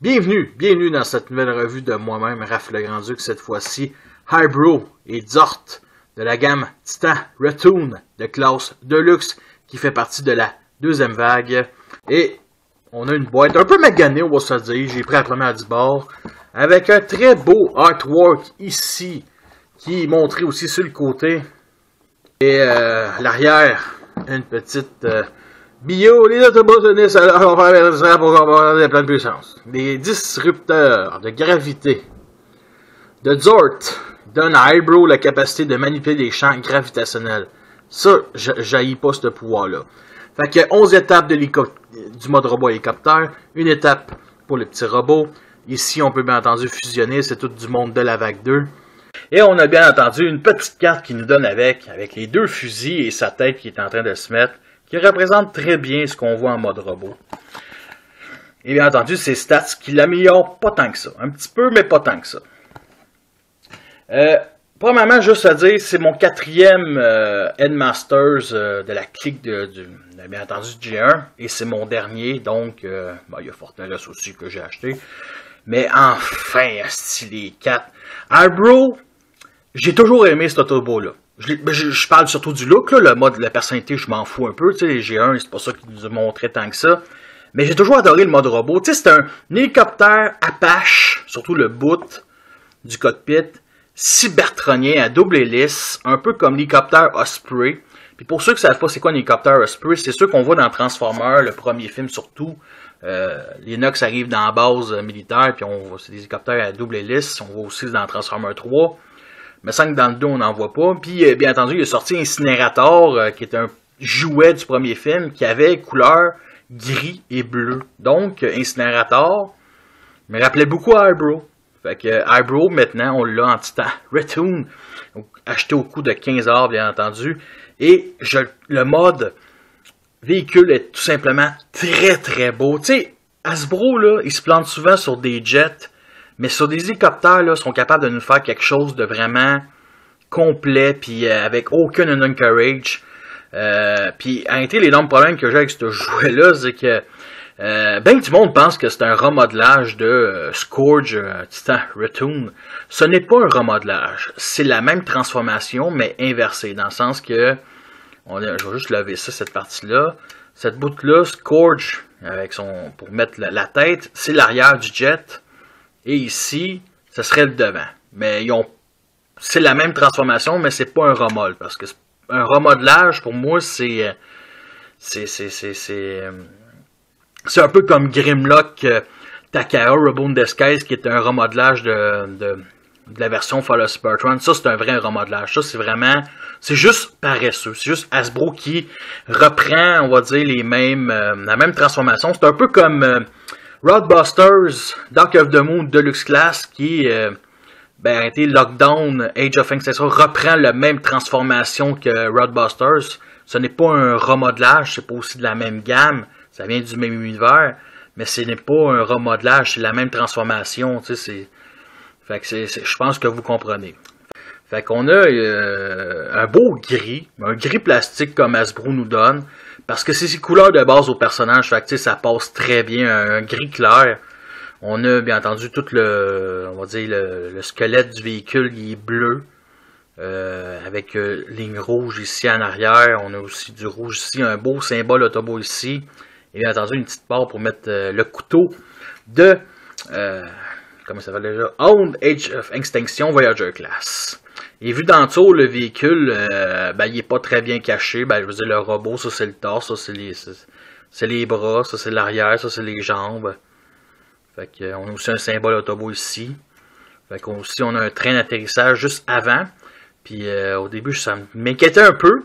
Bienvenue dans cette nouvelle revue de moi-même, Raph le Grand-Duc, cette fois-ci, Hybro et Zort de la gamme Titan Retoon de classe Deluxe qui fait partie de la deuxième vague. Et on a une boîte un peu maganée, on va se dire, j'ai pris la première du bord, avec un très beau artwork ici, qui est montré aussi sur le côté. Et l'arrière, une petite... Bio, les automotonistes, alors on va faire ça pour avoir des pleine puissance. Les disrupteurs de gravité de Zort donnent à Hybro la capacité de manipuler les champs gravitationnels. Ça, j'haïs pas ce pouvoir-là. Fait que 11 étapes du mode robot hélicoptère, une étape pour le petit robot. Ici, on peut bien entendu fusionner, c'est tout du monde de la vague 2. Et on a bien entendu une petite carte qui nous donne avec les deux fusils et sa tête qui est en train de se mettre, qui représente très bien ce qu'on voit en mode robot. Et bien entendu, ces stats qui l'améliorent pas tant que ça. Un petit peu, mais pas tant que ça. Premièrement, juste à dire, c'est mon quatrième Headmasters de la clique bien entendu du G1. Et c'est mon dernier, donc il y a Fortaleza aussi que j'ai acheté. Mais enfin, stylé 4. Hybro, j'ai toujours aimé cet autobo-là. Je parle surtout du look, là, le mode, la personnalité, je m'en fous un peu, tu sais, les G1, c'est pas ça qui nous a montré tant que ça. Mais j'ai toujours adoré le mode robot, tu sais, c'est un hélicoptère Apache, surtout le boot du cockpit, cybertronien à double hélice, un peu comme l'hélicoptère Osprey. Puis pour ceux qui savent pas c'est quoi un hélicoptère Osprey, c'est ceux qu'on voit dans Transformers, le premier film surtout. Les Nox arrivent dans la base militaire, puis c'est des hélicoptères à double hélice, on voit aussi dans Transformers 3. Mais sans que dans le 2, on n'en voit pas. Puis, bien entendu, il est sorti Incinérator, qui est un jouet du premier film, qui avait couleur gris et bleu. Donc, Incinérator me rappelait beaucoup Hybro. Fait que Hybro, maintenant, on l'a en Titan Retoon, acheté au coût de 15$, bien entendu. Et le mode véhicule est tout simplement très, très beau. Tu sais, Hasbro, là, il se plante souvent sur des jets. Mais sur des hélicoptères, là, sont capables de nous faire quelque chose de vraiment complet, puis avec aucun undercarriage. Puis, en réalité, l'énorme problème que j'ai avec ce jouet-là, c'est que ben du monde pense que c'est un remodelage de Scourge Titan Retoon. Ce n'est pas un remodelage. C'est la même transformation, mais inversée. Dans le sens que, je vais juste lever ça, cette partie-là. Cette bout-là, Scourge, pour mettre la tête, c'est l'arrière du jet. Et ici, ce serait le devant. Mais c'est la même transformation, mais c'est pas un remodel. Parce que un remodelage, pour moi, c'est un peu comme Grimlock Takara Reborn Disguise, qui est un remodelage de la version Fall of Cybertron. Ça, c'est un vrai remodelage. Ça, c'est juste paresseux. C'est juste Hasbro qui reprend, on va dire, la même transformation. C'est un peu comme Roadbusters, Dark of the Moon Deluxe Class, qui est Lockdown, Age of Extinction, reprend la même transformation que Roadbusters. Ce n'est pas un remodelage, c'est pas aussi de la même gamme, ça vient du même univers, mais ce n'est pas un remodelage, c'est la même transformation, tu sais, je pense que vous comprenez. Fait qu'on a un beau gris, un gris plastique comme Hasbro nous donne, parce que c'est ses couleurs de base au personnage, fait que ça passe très bien, un gris clair. On a bien entendu tout le squelette du véhicule qui est bleu, avec ligne rouge ici en arrière. On a aussi du rouge ici, un beau symbole Autobo ici. Et bien entendu une petite barre pour mettre le couteau de, comment ça s'appelle déjà, Owned Age of Extinction Voyager Class. Et vu d'en dessous, le véhicule, il est pas très bien caché. Je veux dire, le robot, ça c'est le torse, ça c'est les bras, ça c'est l'arrière, ça c'est les jambes. Fait qu'on a aussi un symbole Autobo ici. Fait qu'on aussi on a un train d'atterrissage juste avant. Puis au début, ça m'inquiétait un peu.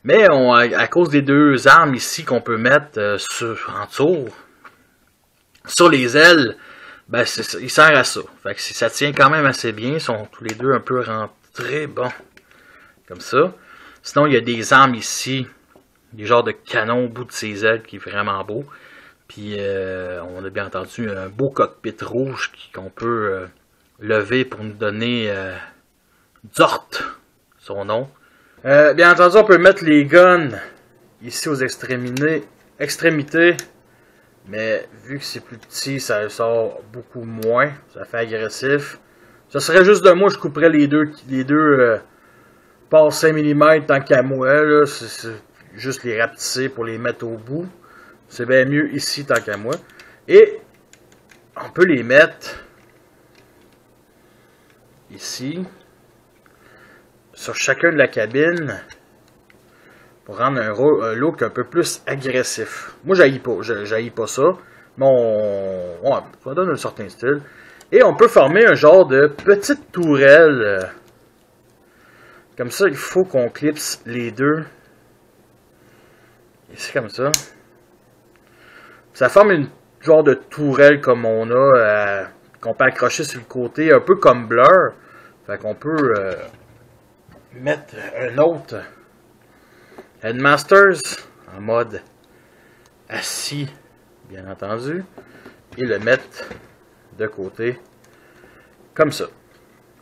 Mais à cause des deux armes ici qu'on peut mettre en dessous, sur les ailes, il sert à ça. Fait que ça tient quand même assez bien. Ils sont tous les deux un peu rentrés. Bon. Comme ça. Sinon, il y a des armes ici. Des genres de canons au bout de ses ailes qui est vraiment beau. Puis on a bien entendu un beau cockpit rouge qu'on peut lever pour nous donner Zort, son nom. Bien entendu, on peut mettre les guns ici aux extrémités. Mais vu que c'est plus petit, ça sort beaucoup moins. Ça fait agressif. Ça serait juste de moi, je couperais les deux par 5 mm tant qu'à moi. Là, c'est juste les rapetisser pour les mettre au bout. C'est bien mieux ici tant qu'à moi. Et on peut les mettre ici sur chacun de la cabine pour rendre un look un peu plus agressif. Moi, j'haïs pas ça, mais ouais, ça donne un certain style. Et on peut former un genre de petite tourelle. Comme ça, il faut qu'on clipse les deux. Et c'est comme ça. Ça forme une genre de tourelle comme on a, qu'on peut accrocher sur le côté, un peu comme Blur. Fait qu'on peut mettre un autre Headmasters en mode assis, bien entendu, et le mettre de côté comme ça.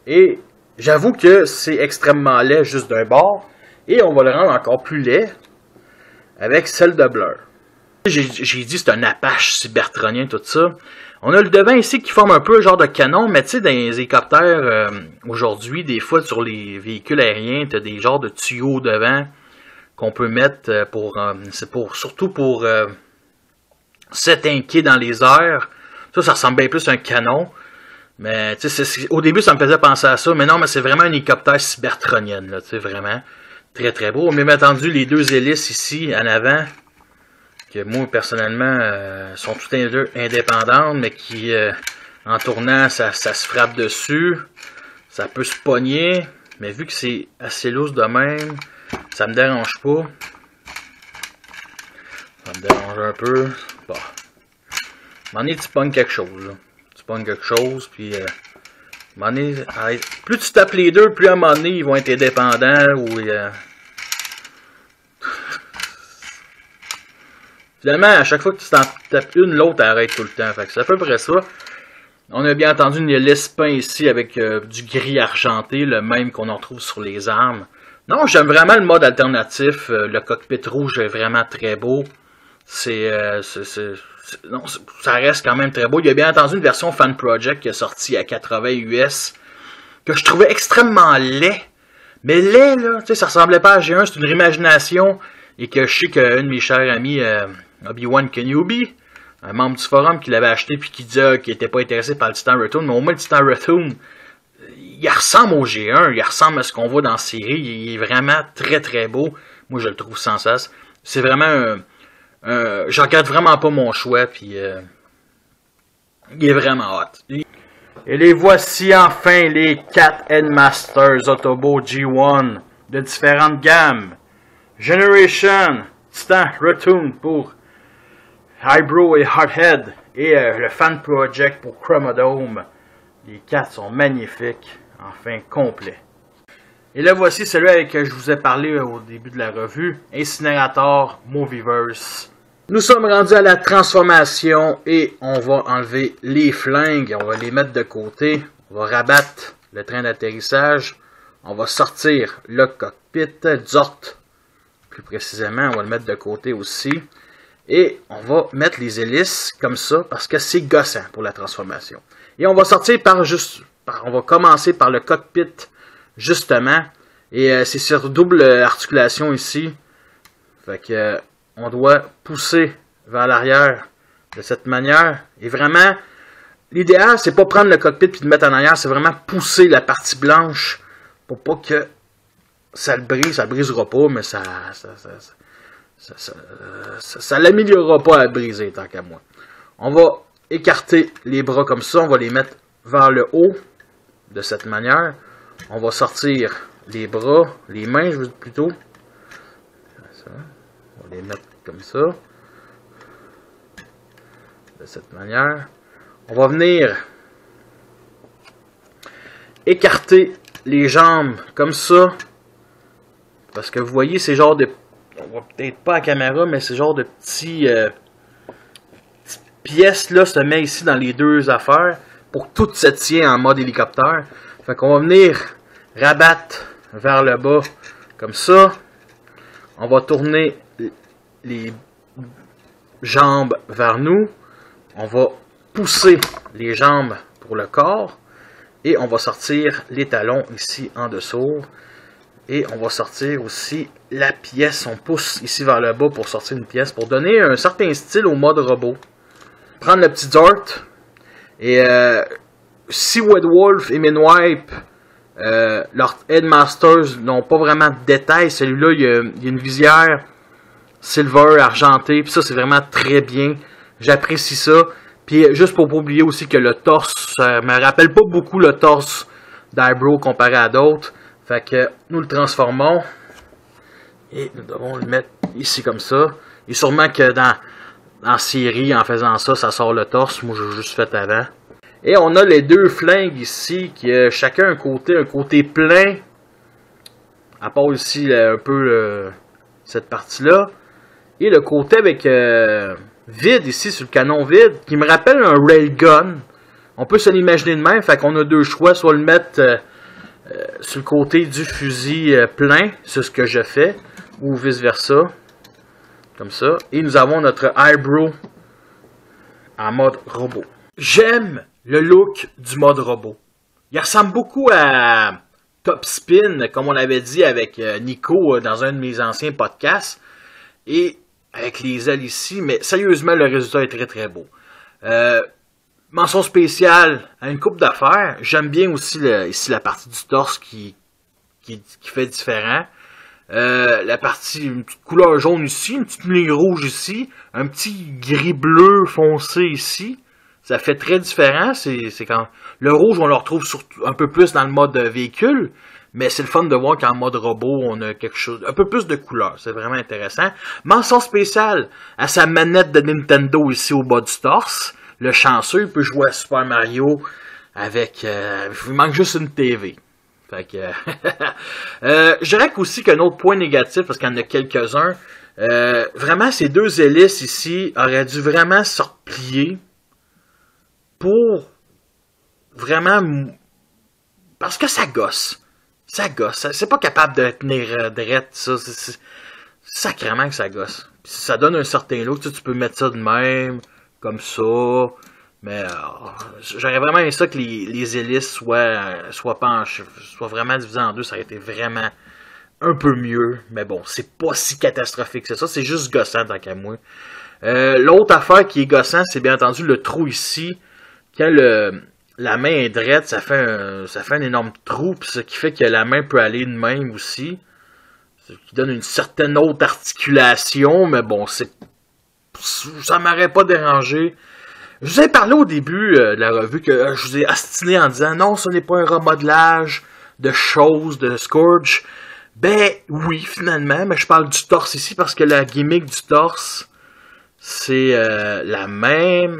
Et j'avoue que c'est extrêmement laid juste d'un bord, et on va le rendre encore plus laid avec celle de Blur. J'ai dit c'est un Apache cybertronien, tout ça. On a le devant ici qui forme un peu un genre de canon, mais tu sais, dans les hélicoptères, aujourd'hui, des fois, sur les véhicules aériens, tu as des genres de tuyaux devant qu'on peut mettre surtout pour s'étinquer dans les airs. Ça ressemble bien plus à un canon. Mais tu sais, au début, ça me faisait penser à ça, mais non, mais c'est vraiment un hélicoptère cybertronienne, là, tu sais, vraiment. Très, très beau. Mais entendu, les deux hélices ici, en avant, que moi, personnellement, sont toutes indépendantes, mais qui, en tournant, ça se frappe dessus. Ça peut se pogner, mais vu que c'est assez loose de même, ça me dérange pas. Ça me dérange un peu. Bon. À un moment donné, tu pognes quelque chose, là. Tu pognes quelque chose, puis... à un moment donné, plus tu tapes les deux, plus à un moment donné, ils vont être indépendants, ou... Finalement, à chaque fois que tu t'en tapes une, l'autre arrête tout le temps. Fait que c'est à peu près ça. On a bien entendu une hélice peint ici avec du gris argenté, le même qu'on en retrouve sur les armes. Non, j'aime vraiment le mode alternatif. Le cockpit rouge est vraiment très beau. Non, ça reste quand même très beau. Il y a bien entendu une version Fan Project qui est sortie à 80 US que je trouvais extrêmement laid. Mais laid, là, tu sais, ça ressemblait pas à G1, c'est une réimagination. Et que je sais qu'un de mes chers amis, Obi-Wan Kenobi, un membre du forum qui l'avait acheté puis qui disait qu'il n'était pas intéressé par le Titan Retoon, mais au moins le Titan Retoon, il ressemble au G1, il ressemble à ce qu'on voit dans la série, il est vraiment très très beau. Moi je le trouve sans cesse. C'est vraiment je regarde vraiment pas mon choix, puis il est vraiment hot. Et les voici enfin les 4 Headmasters Autobo G1 de différentes gammes. Generation, Titan Retoon pour Highbrow et Hardhead, et le Fan Project pour Chromodome. Les 4 sont magnifiques, enfin complets. Et là voici celui avec que je vous ai parlé au début de la revue, Incinerator Movieverse. Nous sommes rendus à la transformation et on va enlever les flingues, on va les mettre de côté, on va rabattre le train d'atterrissage, on va sortir le cockpit, Zort. Plus précisément, on va le mettre de côté aussi. Et on va mettre les hélices comme ça, parce que c'est gossant pour la transformation. Et on va sortir on va commencer par le cockpit, justement. Et c'est sur double articulation ici. Fait que on doit pousser vers l'arrière de cette manière. Et vraiment, l'idéal, c'est pas prendre le cockpit et le mettre en arrière, c'est vraiment pousser la partie blanche pour pas que ça le brise, ça le brisera pas, mais ça l'améliorera pas à briser, tant qu'à moi. On va écarter les bras comme ça, on va les mettre vers le haut, de cette manière. On va sortir les bras, les mains, je veux dire plutôt. Ça. On va les mettre comme ça. De cette manière. On va venir écarter les jambes comme ça. Parce que vous voyez, c'est genre de... On voit peut-être pas à la caméra, mais c'est genre de petites pièces là se met ici dans les deux affaires pour que tout se tient en mode hélicoptère. Fait qu'on va venir rabattre vers le bas comme ça. On va tourner les jambes vers nous. On va pousser les jambes pour le corps. Et on va sortir les talons ici en dessous. Et on va sortir aussi la pièce. On pousse ici vers le bas pour sortir une pièce. Pour donner un certain style au mode robot. Prendre le petit dart. Et si Wed Wolf et Minwipe, leurs Headmasters n'ont pas vraiment de détails. Celui-là, il y a une visière silver, argentée. Puis ça, c'est vraiment très bien. J'apprécie ça. Puis juste pour pas oublier aussi que le torse, ça me rappelle pas beaucoup le torse d'Hybro comparé à d'autres. Fait que nous le transformons. Et nous devons le mettre ici comme ça. Et sûrement que dans série, en faisant ça, ça sort le torse. Moi, j'ai juste fait avant. Et on a les deux flingues ici, qui a chacun un côté plein. À part ici un peu cette partie-là. Et le côté avec vide ici, sur le canon vide, qui me rappelle un railgun. On peut se l'imaginer de même, fait qu'on a deux choix, soit le mettre sur le côté du fusil plein, c'est ce que je fais, ou vice versa, comme ça. Et nous avons notre Hybro en mode robot. J'aime le look du mode robot. Il ressemble beaucoup à Top Spin, comme on l'avait dit avec Nico dans un de mes anciens podcasts. Et avec les ailes ici, mais sérieusement, le résultat est très très beau. Mention spéciale à une coupe d'affaires. J'aime bien aussi ici la partie du torse qui fait différent. La partie, une petite couleur jaune ici, une petite ligne rouge ici, un petit gris-bleu foncé ici. Ça fait très différent. C'est quand le rouge, on le retrouve surtout un peu plus dans le mode véhicule. Mais c'est le fun de voir qu'en mode robot, on a quelque chose, un peu plus de couleur. C'est vraiment intéressant. Mention spéciale à sa manette de Nintendo ici au bas du torse. Le chanceux, il peut jouer à Super Mario avec... il manque juste une TV. Fait que... je dirais aussi qu'un autre point négatif, parce qu'il y en a quelques-uns, vraiment, ces deux hélices ici auraient dû vraiment se replier pour vraiment... Parce que ça gosse. Ça gosse. C'est pas capable de tenir drette, ça. C'est sacrément que ça gosse. Puis ça donne un certain look. Tu peux mettre ça de même, comme ça. Mais j'aurais vraiment aimé ça que les hélices soient penchées, soient vraiment divisées en deux. Ça aurait été vraiment un peu mieux. Mais bon, c'est pas si catastrophique que ça. C'est juste gossant tant qu'à moi. L'autre affaire qui est gossant, c'est bien entendu le trou ici. Quand la main est droite, ça fait un énorme trou, pis ce qui fait que la main peut aller de même aussi. Ce qui donne une certaine autre articulation, mais bon, ça m'aurait pas dérangé. Je vous ai parlé au début de la revue que je vous ai astiné en disant non, ce n'est pas un remodelage de choses, de Scourge. Ben oui, finalement, mais je parle du torse ici parce que la gimmick du torse, c'est la même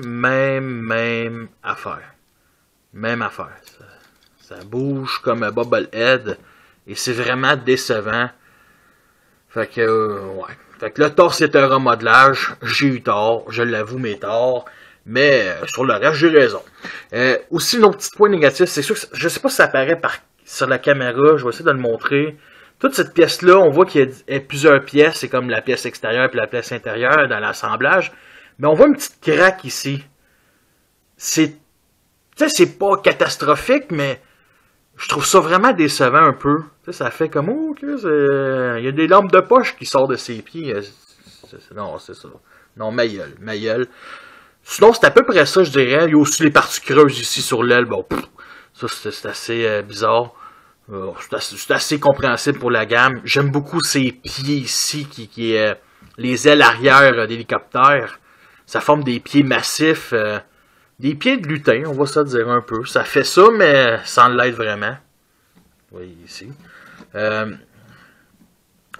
affaire. Même affaire. Ça bouge comme un bobblehead. Et c'est vraiment décevant. Fait que, ouais. Fait que le torse est un remodelage. J'ai eu tort. Je l'avoue, mes torts. Mais sur le reste, j'ai raison. Aussi, un autre petit point négatif, c'est sûr que je sais pas si ça apparaît sur la caméra. Je vais essayer de le montrer. Toute cette pièce-là, on voit qu'il y a plusieurs pièces. C'est comme la pièce extérieure et la pièce intérieure dans l'assemblage. Mais on voit une petite craque ici. C'est pas catastrophique, mais je trouve ça vraiment décevant un peu. T'sais, ça fait comme, oh, il y a des lampes de poche qui sortent de ses pieds. Non, c'est ça. Non, ma gueule. Sinon, c'est à peu près ça, je dirais. Il y a aussi les parties creuses ici sur l'aile. Bon, ça, c'est assez bizarre. C'est assez compréhensible pour la gamme. J'aime beaucoup ces pieds ici, qui est les ailes arrière d'hélicoptère. Ça forme des pieds massifs. Des pieds de lutin, on va ça dire un peu. Ça fait ça, mais sans l'être vraiment. Vous voyez ici. Il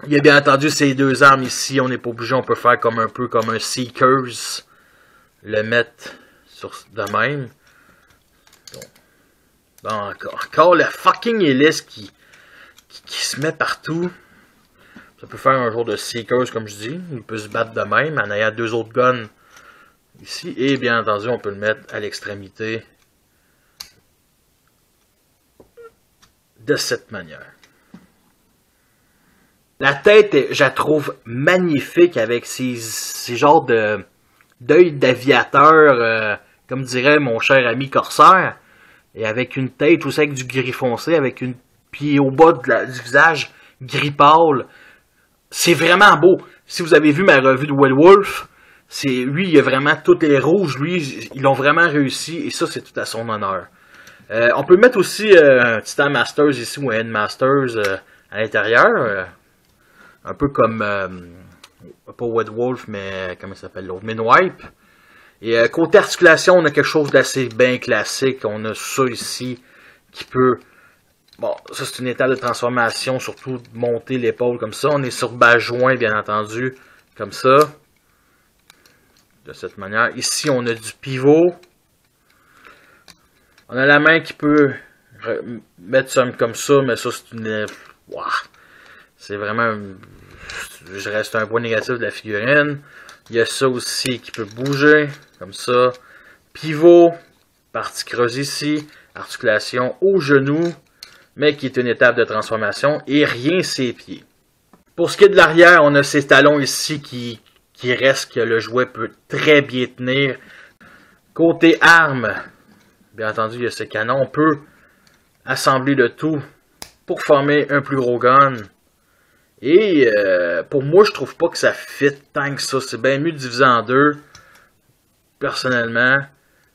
y a bien entendu ces deux armes ici. On n'est pas obligé, on peut faire comme un peu comme un Seekers. Le mettre de même. Bon, encore la fucking hélice qui se met partout. Ça peut faire un genre de Seekers, comme je dis. Il peut se battre de même en ayant deux autres guns ici. Et bien entendu, on peut le mettre à l'extrémité de cette manière. La tête, je la trouve magnifique avec ces genres de d'œil d'aviateur, comme dirait mon cher ami Corsair, et avec une tête aussi avec du gris foncé, avec une puis au bas du visage gris pâle. C'est vraiment beau. Si vous avez vu ma revue de Wild Wolf, lui, il a vraiment tout est rouge. Lui, ils l'ont vraiment réussi et ça, c'est tout à son honneur. On peut mettre aussi un Titan Masters ici ou un End Masters à l'intérieur. Un peu comme, pas Wild Wolf, mais comment ça s'appelle l'autre? Minwipe. Et côté articulation, on a quelque chose d'assez bien classique. On a ça ici qui peut... Bon, ça c'est une étape de transformation, surtout monter l'épaule comme ça. On est sur bas joint, bien entendu, comme ça. De cette manière. Ici, on a du pivot. On a la main qui peut mettre ça comme ça, mais ça c'est une... Wow. C'est vraiment... Je reste un point négatif de la figurine. Il y a ça aussi qui peut bouger, comme ça. Pivot, partie creuse ici. Articulation au genou, mais qui est une étape de transformation. Et rien ses pieds. Pour ce qui est de l'arrière, on a ces talons ici qui restent que le jouet peut très bien tenir. Côté arme, bien entendu, il y a ce canon. On peut assembler le tout pour former un plus gros gun. Et pour moi, je trouve pas que ça fit tant que ça. C'est bien mieux de diviser en deux, personnellement.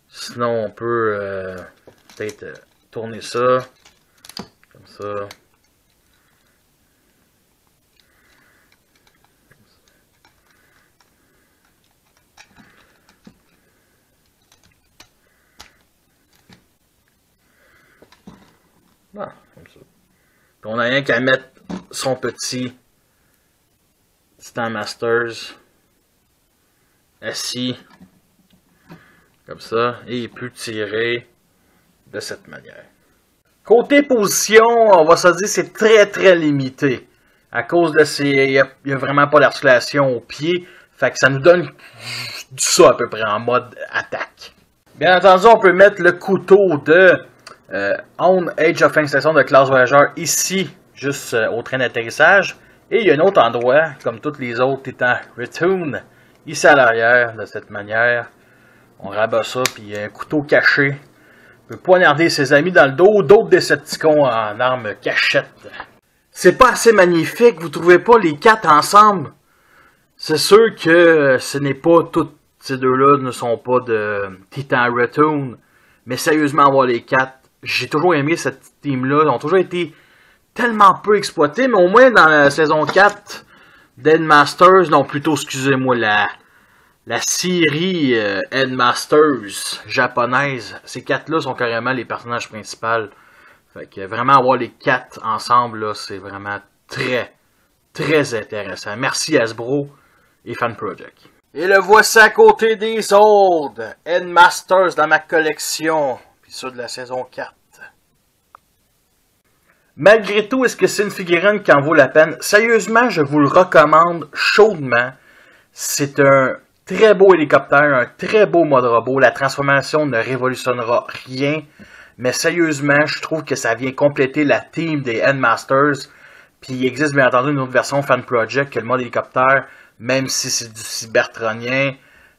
Sinon, on peut peut-être tourner ça, comme ça. Ah, comme ça. Puis on n'a rien qu'à mettre son petit Titan Masters assis comme ça et il peut tirer de cette manière. Côté position, on va se dire c'est très limité à cause de ces il y a vraiment pas d'articulation au pied, fait que ça nous donne ça à peu près en mode attaque. Bien entendu, on peut mettre le couteau de On Age of Extinction de classe voyageur ici, juste au train d'atterrissage. Et il y a un autre endroit, comme tous les autres étant Return, ici à l'arrière, de cette manière. On rabat ça, puis il y a un couteau caché. On peut poignarder ses amis dans le dos, d'autres Decepticons en arme cachette. C'est pas assez magnifique, vous trouvez pas les quatre ensemble? C'est sûr que ce n'est pas toutes ces deux-là ne sont pas de Titan Return, mais sérieusement, avoir les quatre, j'ai toujours aimé cette team-là. Ils ont toujours été tellement peu exploités, mais au moins dans la saison 4 d'Headmasters, non plutôt, excusez-moi, la série Headmasters japonaise, ces quatre-là sont carrément les personnages principaux. Fait que vraiment avoir les quatre ensemble, là, c'est vraiment très intéressant. Merci Hasbro et Fan Project. Et le voici à côté des autres Headmasters dans ma collection, puis ceux de la saison 4. Malgré tout, est-ce que c'est une figurine qui en vaut la peine? Sérieusement, je vous le recommande chaudement. C'est un très beau hélicoptère, un très beau mode robot. La transformation ne révolutionnera rien. Mais sérieusement, je trouve que ça vient compléter la team des Headmasters. Puis il existe bien entendu une autre version Fan Project que le mode hélicoptère, même si c'est du cybertronien,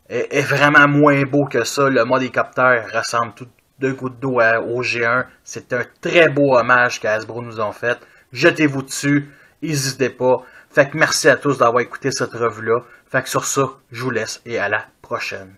est vraiment moins beau que ça. Le mode hélicoptère ressemble tout deux gouttes d'eau au G1. C'est un très beau hommage qu'Hasbro nous ont fait. Jetez-vous dessus. N'hésitez pas. Fait que merci à tous d'avoir écouté cette revue-là. Fait que sur ça, je vous laisse et à la prochaine.